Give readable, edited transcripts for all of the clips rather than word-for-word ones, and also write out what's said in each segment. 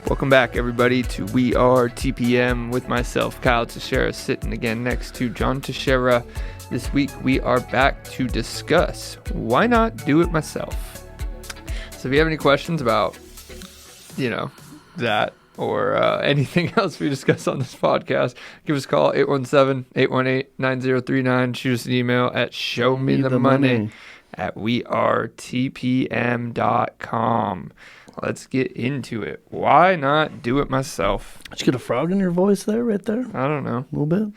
Welcome back, everybody, to We Are TPM with myself, Kyle Teixeira, sitting again next to John Teixeira. This week, we are back to discuss why not do it myself. So if you have any questions about, that or anything else we discuss on this podcast, give us a call, 817-818-9039. Shoot us an email at showmethemoney@wearetpm.com. Let's get into it. Why not do it myself? Did you get a frog in your voice there, right there? I don't know. A little bit.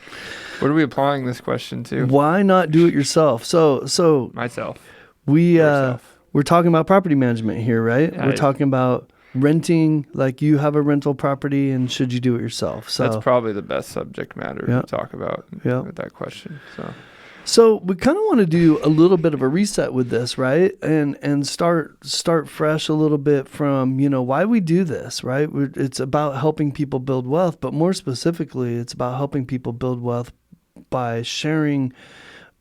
What are we applying this question to? Why not do it yourself? So Myself. we're talking about property management here, right? Yeah, we're talking about renting, like you have a rental property, and should you do it yourself? So that's probably the best subject matter to talk about with that question. So we kind of want to do a little bit of a reset with this, right? And start fresh a little bit from, why we do this, right? It's about helping people build wealth, but more specifically, it's about helping people build wealth by sharing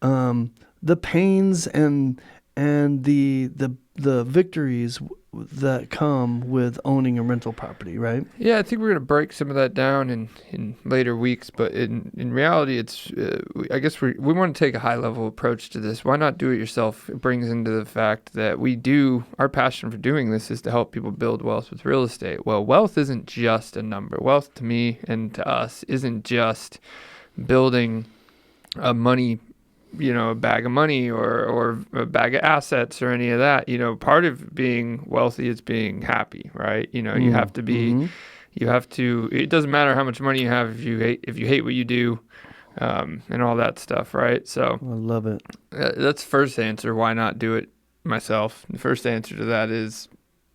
the pains and the victories that come with owning a rental property, right? Yeah, I think we're going to break some of that down in later weeks, but in reality, it's I guess we want to take a high-level approach to this. Why not do it yourself? It brings into the fact that our passion for doing this is to help people build wealth with real estate. Well, wealth isn't just a number. Wealth to me and to us isn't just building a bag of money or a bag of assets or any of that. Part of being wealthy is being happy, right? You have to be, it doesn't matter how much money you have if you hate what you do, and all that stuff, right? So I love it. That's the first answer. Why not do it myself? The first answer to that is,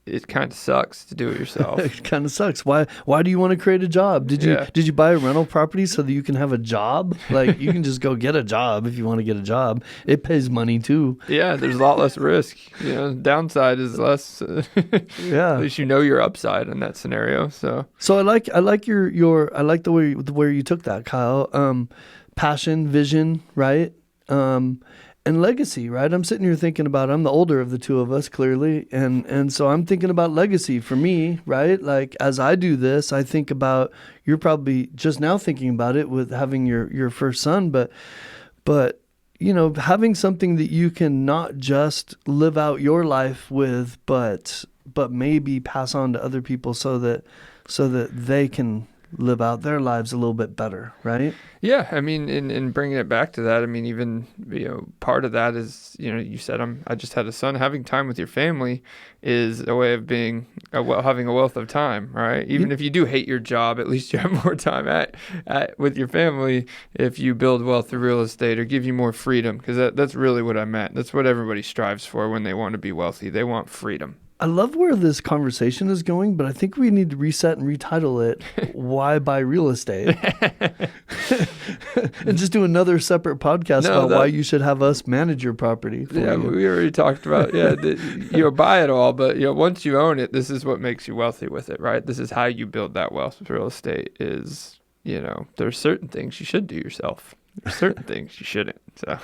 it kind of sucks to do it yourself. It kind of sucks. Why do you want to create a job? Did you buy a rental property so that you can have a job? Like, you can just go get a job if you want to get a job. It pays money too. Yeah, there's a lot less risk. Downside is less. At least your upside in that scenario. So I like your I like the way you took that, Kyle. Passion, vision, right? And legacy, right? I'm sitting here thinking about, I'm the older of the two of us, clearly. And so I'm thinking about legacy for me, right? Like, as I do this, I think about, you're probably just now thinking about it with having your first son, but having something that you can not just live out your life with, but maybe pass on to other people so that they can live out their lives a little bit better, right? Yeah, I mean, in bringing it back to that, I mean, even part of that is, you said I just had a son. Having time with your family is a way of having a wealth of time, right? Even if you do hate your job, at least you have more time with your family if you build wealth through real estate, or give you more freedom, because that's really what I meant. That's what everybody strives for when they want to be wealthy. They want freedom. I love where this conversation is going, but I think we need to reset and retitle it, Why Buy Real Estate? And just do another separate podcast about why you should have us manage your property for you. We already talked about, buy it all, but once you own it, this is what makes you wealthy with it, right? This is how you build that wealth with real estate is, there's certain things you should do yourself. There's certain things you shouldn't, so.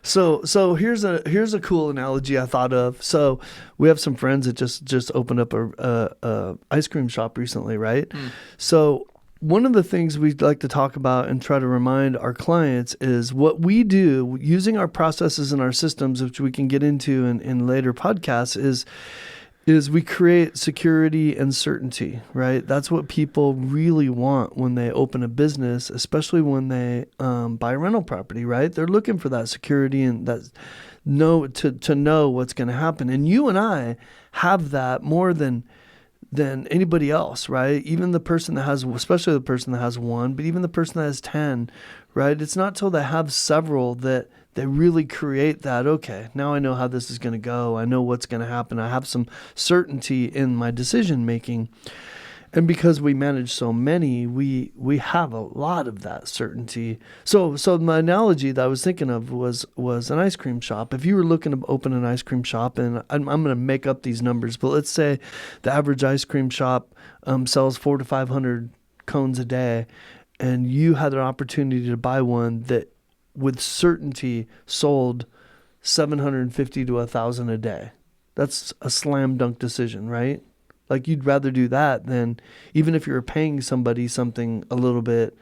So here's a cool analogy I thought of. So we have some friends that just opened up a ice cream shop recently, right? So one of the things we'd like to talk about and try to remind our clients is what we do using our processes and our systems, which we can get into in later podcasts, is we create security and certainty, right? That's what people really want when they open a business, especially when they buy a rental property, right? They're looking for that security and that to know what's going to happen. And you and I have that more than anybody else, right? Even the person that has, especially the person that has one, but even the person that has 10, right? It's not till they have several that they really create that, okay, now I know how this is going to go. I know what's going to happen. I have some certainty in my decision making. And because we manage so many, we have a lot of that certainty. So my analogy that I was thinking of was an ice cream shop. If you were looking to open an ice cream shop, and I'm going to make up these numbers, but let's say the average ice cream shop sells 400 to 500 cones a day, and you had an opportunity to buy one that with certainty sold 750 to 1,000 a day. That's a slam dunk decision, right? Like you'd rather do that than, even if you're paying somebody something a little bit,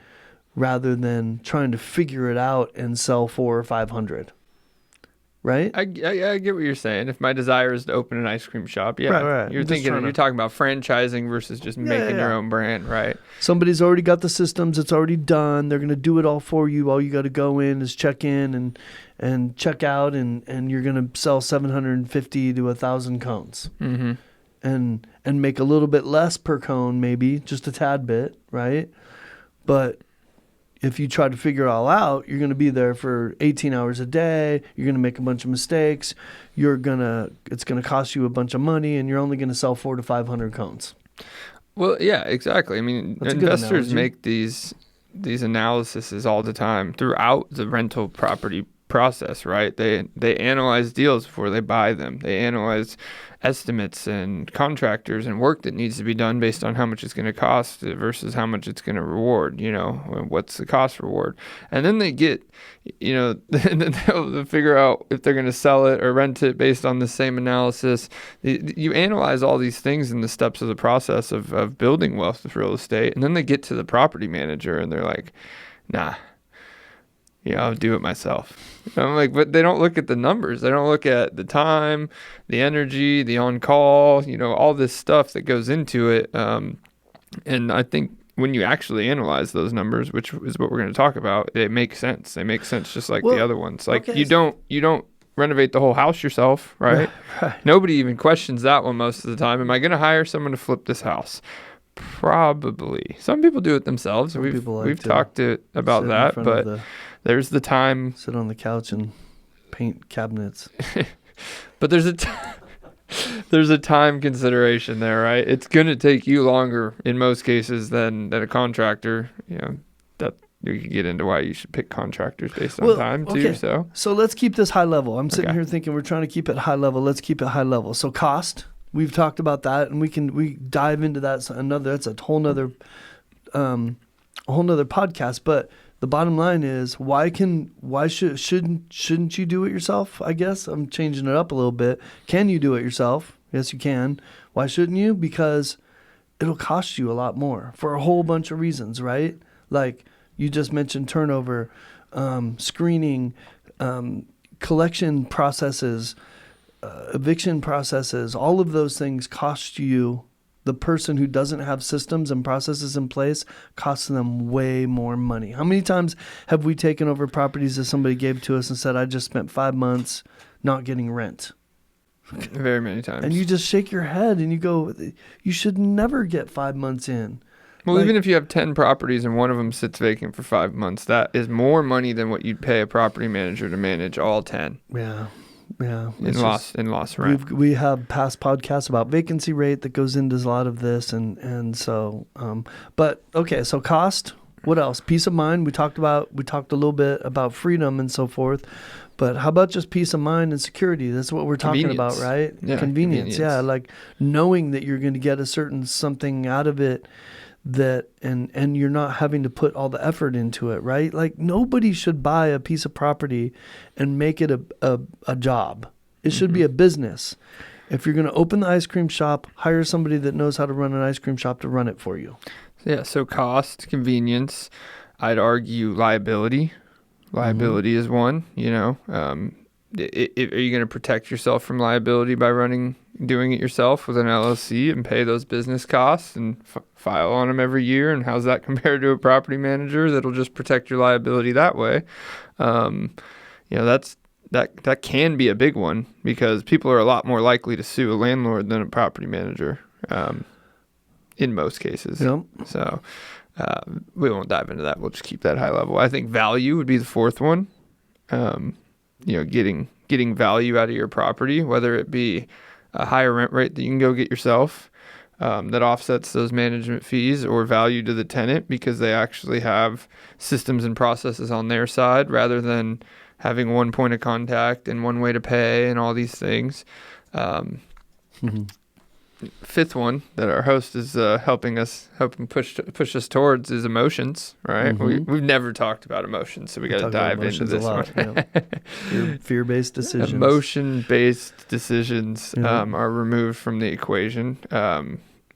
rather than trying to figure it out and sell 400 or 500. Right? I get what you're saying. If my desire is to open an ice cream shop, yeah, Right. you're talking about franchising versus just making your own brand, right? Somebody's already got the systems. It's already done. They're going to do it all for you. All you got to go in is check in and check out, and you're going to sell 750 to 1,000 cones, Mm-hmm. and make a little bit less per cone, maybe just a tad bit, right? But if you try to figure it all out, you're going to be there for 18 hours a day. You're going to make a bunch of mistakes. It's going to cost you a bunch of money, and you're only going to sell 400 to 500 cones. Well, yeah, exactly. I mean, That's a good investors analogy. make these analyses all the time throughout the rental property process, right? They analyze deals before they buy them. They analyze estimates and contractors and work that needs to be done based on how much it's going to cost versus how much it's going to reward, what's the cost reward. And then they get, then they'll figure out if they're going to sell it or rent it based on the same analysis. You analyze all these things in the steps of the process of building wealth with real estate. And then they get to the property manager and they're like, nah, I'll do it myself. I'm like, but they don't look at the numbers. They don't look at the time, the energy, the on-call, all this stuff that goes into it. And I think when you actually analyze those numbers, which is what we're going to talk about, it makes sense. They make sense just like the other ones. Like you don't renovate the whole house yourself, right? Right. Nobody even questions that one most of the time. Am I going to hire someone to flip this house? Probably. Some people do it themselves. We've talked about that, but there's the time. Sit on the couch and paint cabinets. But there's a time consideration there, right? It's going to take you longer in most cases than a contractor. That you can get into why you should pick contractors based on time too. Okay. So let's keep this high level. I'm sitting here thinking we're trying to keep it high level. Let's keep it high level. So cost. We've talked about that, and we dive into that. That's a whole nother podcast. But the bottom line is, shouldn't you do it yourself? I guess I'm changing it up a little bit. Can you do it yourself? Yes, you can. Why shouldn't you? Because it'll cost you a lot more for a whole bunch of reasons, right? Like you just mentioned, turnover, screening, collection processes. Eviction processes, all of those things cost you. The person who doesn't have systems and processes in place costs them way more money. How many times have we taken over properties that somebody gave to us and said, I just spent 5 months not getting rent? Very many times. And you just shake your head and you go, you should never get 5 months in. Well, even if you have 10 properties and one of them sits vacant for 5 months, that is more money than what you'd pay a property manager to manage all 10. Yeah. In lost rent. We have past podcasts about vacancy rate that goes into a lot of this, and so. But okay, so cost. What else? Peace of mind. We talked a little bit about freedom and so forth, but how about just peace of mind and security? That's what we're talking about, right? Yeah, convenience. Yeah, like knowing that you're going to get a certain something out of it. And you're not having to put all the effort into it, right? Like nobody should buy a piece of property and make it a job. It should be a business. If you're going to open the ice cream shop, hire somebody that knows how to run an ice cream shop to run it for you. Yeah, so cost, convenience, I'd argue liability. Liability is one, are you going to protect yourself from liability by doing it yourself with an LLC and pay those business costs and file on them every year? And how's that compared to a property manager that'll just protect your liability that way? That can be a big one because people are a lot more likely to sue a landlord than a property manager in most cases. Yep. So we won't dive into that. We'll just keep that high level. I think value would be the fourth one. Getting value out of your property, whether it be a higher rent rate that you can go get yourself that offsets those management fees, or value to the tenant because they actually have systems and processes on their side rather than having one point of contact and one way to pay and all these things. Fifth one that our host is helping push us towards is emotions, right? We've never talked about emotions, so we got to dive into this one. Fear-based decisions. Emotion-based decisions are removed from the equation.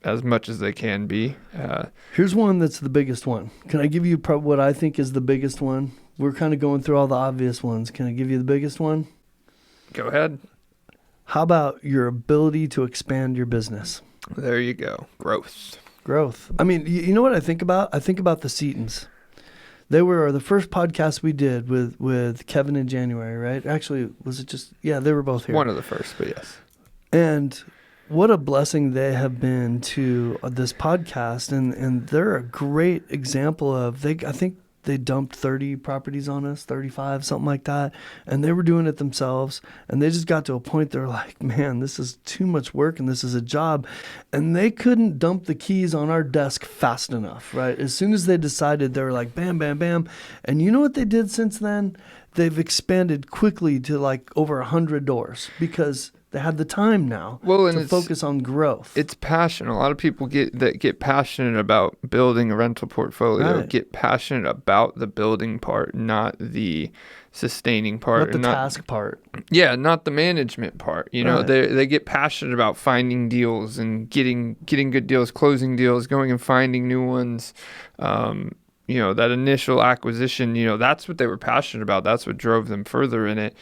as much as they can be. Here's one that's the biggest one. Can I give you what I think is the biggest one? We're kind of going through all the obvious ones. Can I give you the biggest one? Go ahead. How about your ability to expand your business? There you go. Growth. I mean, you know what I think about? I think about the Seatons. They were the first podcast we did with Kevin in January, right? Actually, was it just, yeah, they were both here. One of the first, but yes. And what a blessing they have been to this podcast. And they're a great example of, I think they dumped 30 properties on us, 35, something like that. And they were doing it themselves. And they just got to a point they're like, man, this is too much work and this is a job. And they couldn't dump the keys on our desk fast enough, right? As soon as they decided, they were like, bam, bam, bam. And you know what they did since then? They've expanded quickly to like over 100 doors because they had the time now to focus on growth. It's passion. A lot of people get passionate about building a rental portfolio, Right. get passionate about the building part, not the sustaining part. Not the task part. Yeah, not the management part. You know, Right. they get passionate about finding deals and getting good deals, closing deals, going and finding new ones. You know, that initial acquisition, you know, that's what they were passionate about. That's what drove them further in it.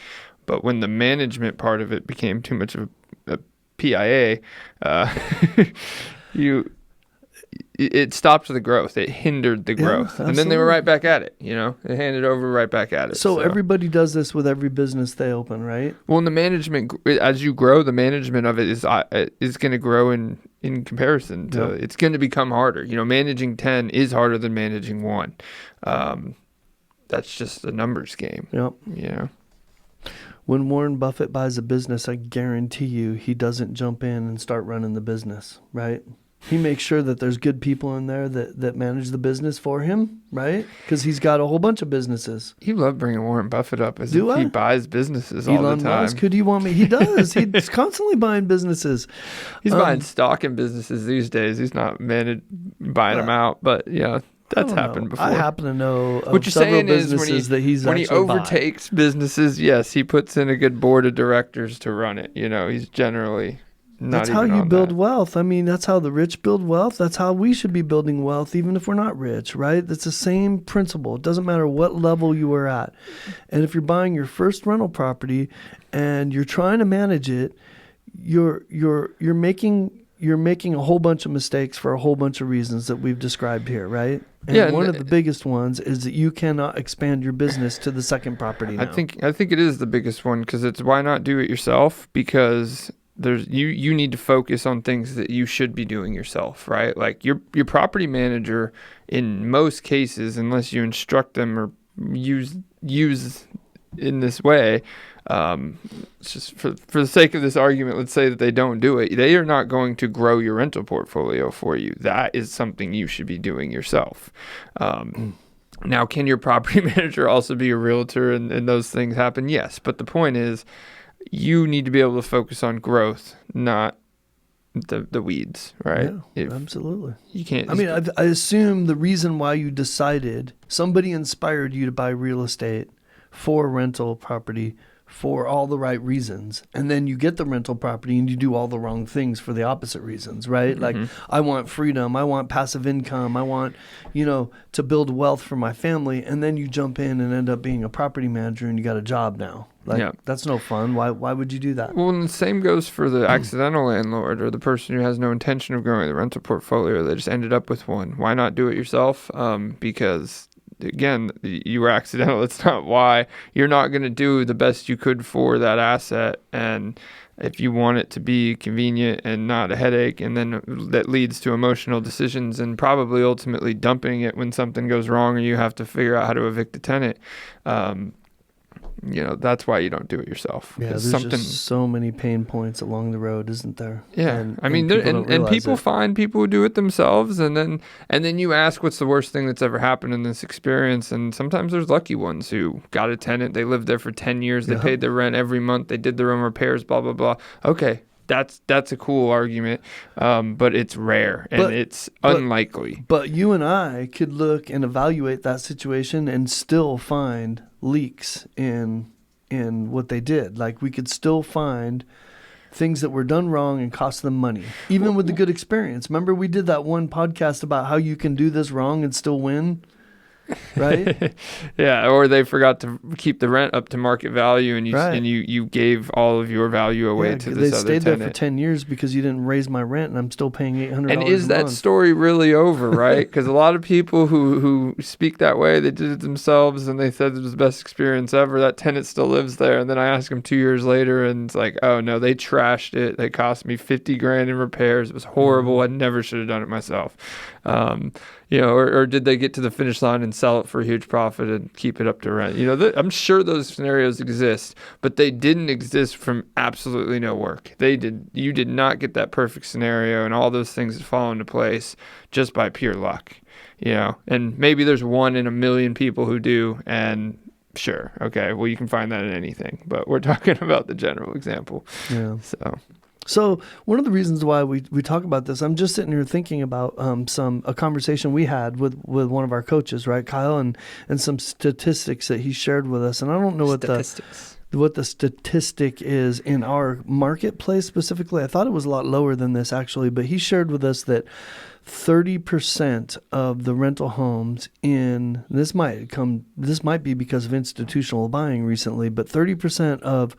But when the management part of it became too much of a PIA, it stopped the growth. It hindered the growth. And then they were right back at it, you know. They handed over right back at it. So everybody does this with every business they open, right? Well, in the management, as you grow, the management of it is going to grow in comparison to, it's going to become harder. You know, managing 10 is harder than managing 1. That's just a numbers game. Yep. You know. When Warren Buffett buys a business, I guarantee you he doesn't jump in and start running the business, right? He makes sure that there's good people in there that manage the business for him, right? Because he's got a whole bunch of businesses. You love bringing Warren Buffett up as if he buys businesses all Elon the time. Musk, who do you want me? He does. He's constantly buying businesses. He's buying stock in businesses these days. He's not buying them out, but yeah. That's happened before. I happen to know of what you're several saying businesses is that he's when he actually overtakes businesses, yes, he puts in a good board of directors to run it. You know, he's generally not That's how even you on build that. wealth. I mean, that's how the rich build wealth. That's how we should be building wealth, even if we're not rich, right? That's the same principle. It doesn't matter what level you are at. And if you're buying your first rental property and you're trying to manage it, you're making a whole bunch of mistakes for a whole bunch of reasons that we've described here, right? And one of the biggest ones is that you cannot expand your business to the second property now. I think it is the biggest one because it's why not do it yourself? Because there's you need to focus on things that you should be doing yourself, right? Like your property manager, in most cases, unless you instruct them or use in this way, it's just for the sake of this argument, let's say that they don't do it. They are not going to grow your rental portfolio for you. That is something you should be doing yourself. Now, can your property manager also be a realtor and those things happen? Yes. But the point is, you need to be able to focus on growth, not the weeds, right? Yeah, absolutely. You can't. I mean, I assume the reason why you decided, somebody inspired you to buy real estate for rental property for all the right reasons, and then you get the rental property and you do all the wrong things for the opposite reasons, right? Mm-hmm. Like, I want freedom, I want passive income, I want, to build wealth for my family, and then you jump in and end up being a property manager and you got a job now. That's no fun. Why would you do that? Well, and the same goes for the accidental landlord or the person who has no intention of growing the rental portfolio. They just ended up with one. Why not do it yourself? Because again, you were accidental. It's not why. You're not going to do the best you could for that asset. And if you want it to be convenient and not a headache, and then that leads to emotional decisions and probably ultimately dumping it when something goes wrong or you have to figure out how to evict a tenant, that's why you don't do it yourself. Yeah, there's just so many pain points along the road, isn't there? Yeah, and people find people who do it themselves, and then you ask what's the worst thing that's ever happened in this experience, and sometimes there's lucky ones who got a tenant, they lived there for 10 years, they paid their rent every month, they did their own repairs, blah blah blah. Okay, that's a cool argument, but it's rare and it's unlikely. But you and I could look and evaluate that situation and still find leaks in what they did. Like, we could still find things that were done wrong and cost them money, even with the good experience. Remember, we did that one podcast about how you can do this wrong and still win, right? Yeah, or they forgot to keep the rent up to market value, and Right. you gave all of your value away to They this other stayed there tenant. for 10 years because you didn't raise my rent, and I'm still paying $800 And is a that month. story really over, right? Because a lot of people who speak that way, they did it themselves and they said it was the best experience ever. That tenant still lives there. And then I ask them 2 years later and it's like, oh no, they trashed it. They cost me 50 grand in repairs. It was horrible. I never should have done it myself. Or did they get to the finish line and sell it for a huge profit and keep it up to rent? I'm sure those scenarios exist, but they didn't exist from absolutely no work. You did not get that perfect scenario and all those things that fall into place just by pure luck, and maybe there's 1 in a million people who do, and sure. Okay. Well, you can find that in anything, but we're talking about the general example. Yeah. So one of the reasons why we talk about this, I'm just sitting here thinking about a conversation we had with one of our coaches, right, Kyle, and some statistics that he shared with us. And I don't know what the statistic is in our marketplace specifically. I thought it was a lot lower than this actually, but he shared with us that 30% of the rental homes this might be because of institutional buying recently, but 30% of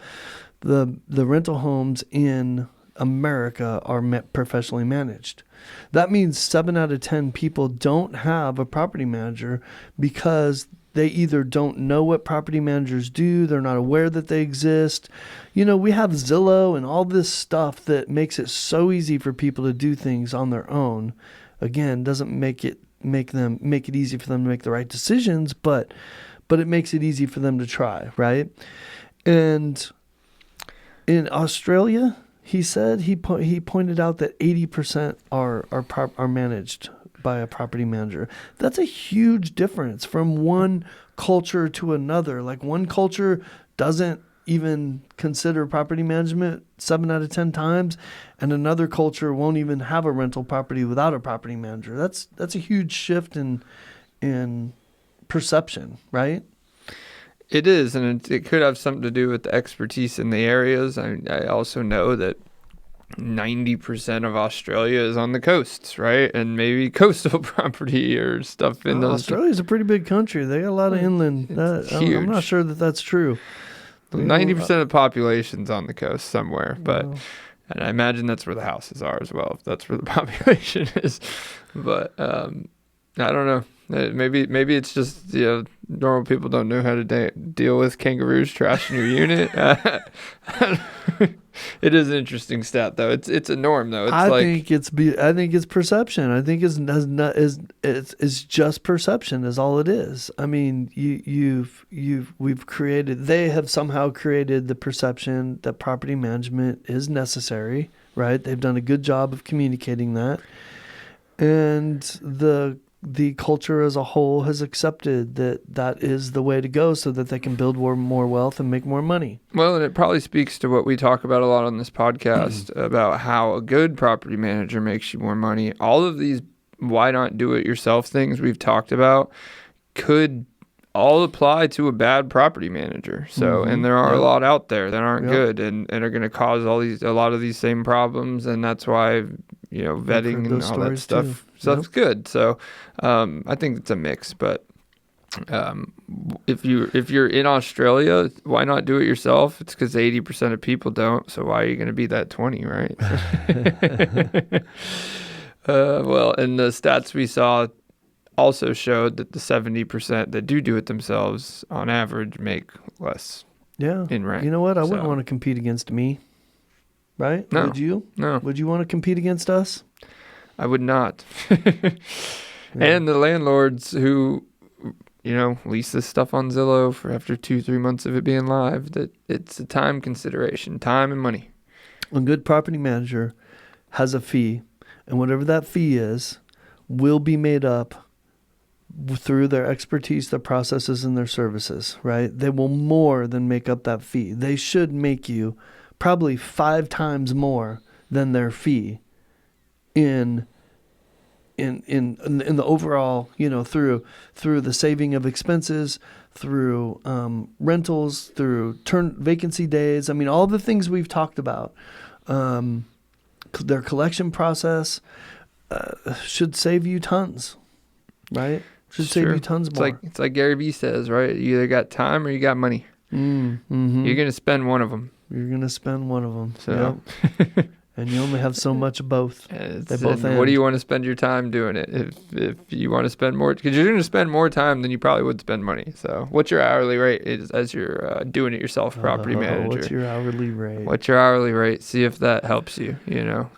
the rental homes in America are professionally managed. That means 7 out of 10 people don't have a property manager because they either don't know what property managers do, they're not aware that they exist. We have Zillow and all this stuff that makes it so easy for people to do things on their own. Again, doesn't make it easy for them to make the right decisions, but it makes it easy for them to try, right? And in Australia, he said he pointed out that 80% are managed by a property manager. That's a huge difference from one culture to another. Like one culture doesn't even consider property management 7 out of 10 times, and another culture won't even have a rental property without a property manager. That's a huge shift in perception, right? it is, and it could have something to do with the expertise in the areas. I also know that 90% of Australia is on the coasts, right? And maybe coastal property or stuff in those. Australia's a pretty big country. They got a lot of inland. Huge. I'm not sure that that's true. 90% of the population's on the coast somewhere, and I imagine that's where the houses are as well, if that's where the population is. But I don't know. Maybe it's just normal people don't know how to deal with kangaroos trashing your unit. It is an interesting stat though. It's a norm though. I think it's perception. I think it's just perception is all it is. I mean, they have somehow created the perception that property management is necessary, right? They've done a good job of communicating that. And the culture as a whole has accepted that is the way to go so that they can build more wealth and make more money. Well, and it probably speaks to what we talk about a lot on this podcast about how a good property manager makes you more money. All of these why not do it yourself things we've talked about could all apply to a bad property manager. So, and there are a lot out there that aren't good and are going to cause a lot of these same problems. And that's why, vetting and all that stuff's good. So, I think it's a mix, but, if you're in Australia, why not do it yourself? It's because 80% of people don't. So why are you going to be that 20, right? Well, and the stats we saw also showed that the 70% that do it themselves on average make less in rent. You know what? I wouldn't want to compete against me. Right? No. Would you? No. Would you want to compete against us? I would not. And the landlords who, lease this stuff on Zillow for after 2-3 months of it being live, that it's a time consideration, time and money. A good property manager has a fee, and whatever that fee is will be made up through their expertise, their processes, and their services, right? They will more than make up that fee. They should make you probably 5 times more than their fee in the overall, through the saving of expenses, through rentals, through vacancy days. I mean, all the things we've talked about. Their collection process should save you tons, right? Should It's save true. you tons It's more. like Gary Vee says, right? You either got time or you got money. Mm-hmm. You're gonna spend one of them. You're gonna spend one of them. So, Yep. And you only have so much of both. They both and what do end. you want to spend your time doing it? If you want to spend more, because you're gonna spend more time than you probably would spend money. So, what's your hourly rate is as you're doing it yourself, property manager? What's your hourly rate? What's your hourly rate? See if that helps you. You know.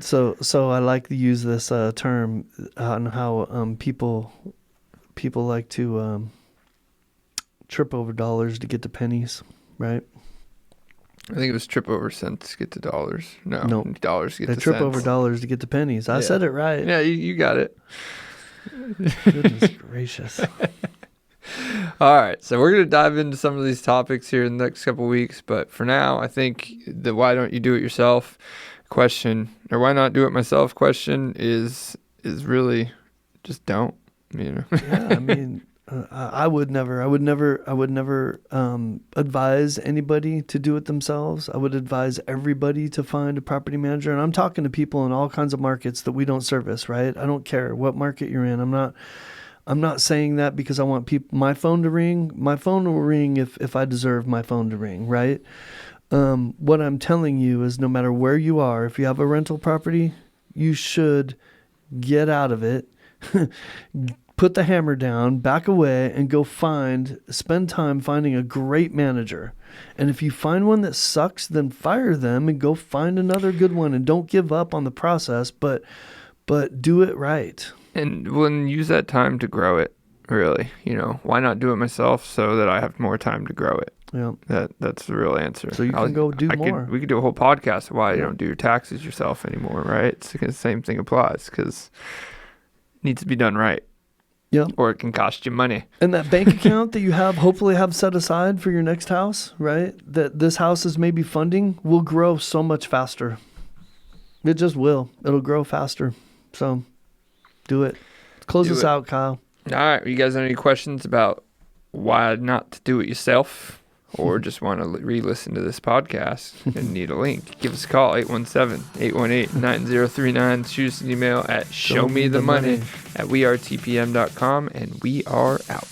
So I like to use this term on how people like to trip over dollars to get to pennies, right? I think it was trip over cents get to dollars. No, dollars get They to trip cents. over dollars to get to pennies. I Yeah. said it right. Yeah, you got it. Goodness gracious. All right, so we're going to dive into some of these topics here in the next couple of weeks. But for now, I think the why don't you do it yourself question, or why not do it myself question is really just don't, you know. Yeah, I mean, I would never advise anybody to do it themselves. I would advise everybody to find a property manager. And I'm talking to people in all kinds of markets that we don't service, right? I don't care what market you're in. I'm not saying that because I want my phone to ring. My phone will ring if I deserve my phone to ring, right? What I'm telling you is no matter where you are, if you have a rental property, you should get out of it, put the hammer down, back away, and go spend time finding a great manager. And if you find one that sucks, then fire them and go find another good one, and don't give up on the process, but do it right. And when use that time to grow it, really, you know, why not do it myself so that I have more time to grow it? Yeah. That's the real answer. So you can go do more. We could do a whole podcast of why you don't do your taxes yourself anymore, right? It's the same thing applies because it needs to be done right. Yeah. Or it can cost you money. And that bank account that you hopefully have set aside for your next house, right? That this house is maybe funding will grow so much faster. It just will. It'll grow faster. So do it. Close us out, Kyle. All right. You guys have any questions about why not to do it yourself, or just want to re-listen to this podcast and need a link, give us a call, 817-818-9039. Shoot us an email at showmethemoney@wearetpm.com, and we are out.